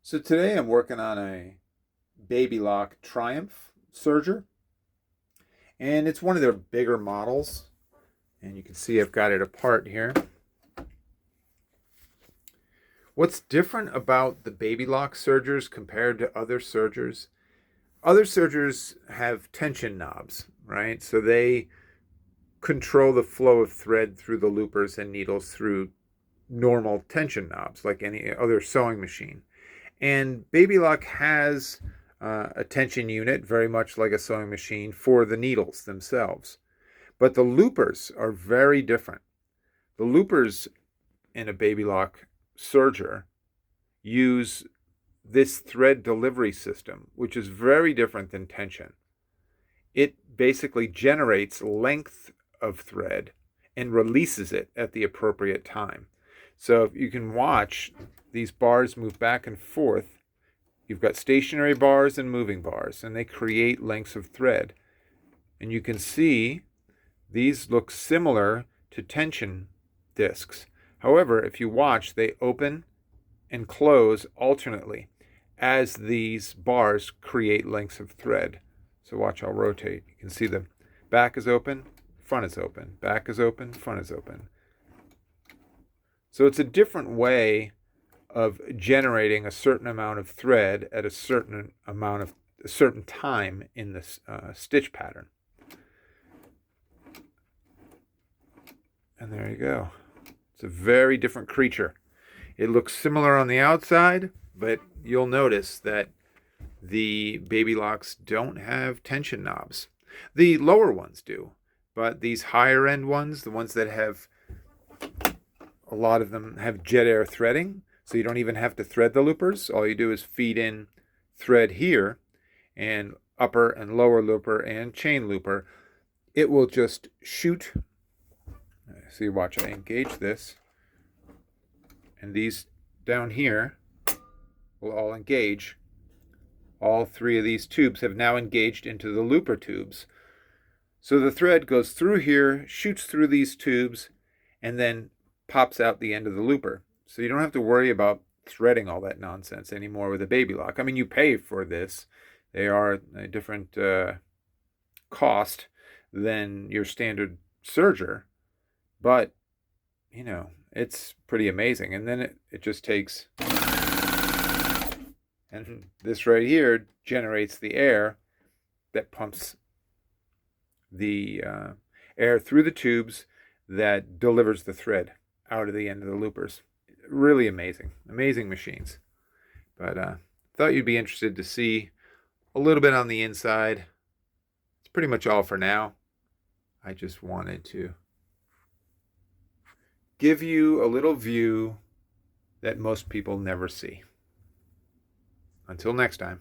So today I'm working on a Baby Lock Triumph Serger, and it's one of their bigger models. And you can see I've got it apart here. What's different about the Baby Lock Sergers compared to other Sergers? Other Sergers have tension knobs, right? So they control the flow of thread through the loopers and needles through normal tension knobs, like any other sewing machine. And Baby Lock has a tension unit, very much like a sewing machine, for the needles themselves. But the loopers are very different. The loopers in a Baby Lock serger use this thread delivery system, which is very different than tension. It basically generates length of thread and releases it at the appropriate time. So you can watch these bars move back and forth. You've got stationary bars and moving bars, and they create lengths of thread. And you can see these look similar to tension discs. However, if you watch, they open and close alternately as these bars create lengths of thread. So watch, I'll rotate. You can see the back is open, front is open, back is open, front is open. So it's a different way of generating a certain amount of thread at a certain time in the stitch pattern. And there you go. It's a very different creature. It looks similar on the outside, but you'll notice that the Baby Locks don't have tension knobs. The lower ones do, but these higher end ones, the ones that have, a lot of them have jet air threading, so you don't even have to thread the loopers. All you do is feed in thread here, and upper and lower looper and chain looper. It will just shoot. So you watch, I engage this, and these down here will all engage. All three of these tubes have now engaged into the looper tubes. So the thread goes through here, shoots through these tubes, and then pops out the end of the looper. So you don't have to worry about threading all that nonsense anymore with a Baby Lock. I mean, you pay for this. They are a different cost than your standard serger, but you know, it's pretty amazing. And then it just takes, and this right here generates the air that pumps the air through the tubes that delivers the thread out of the end of the loopers. Really amazing machines. But thought you'd be interested to see a little bit on the inside. It's pretty much all for now. I just wanted to give you a little view that most people never see. Until next time.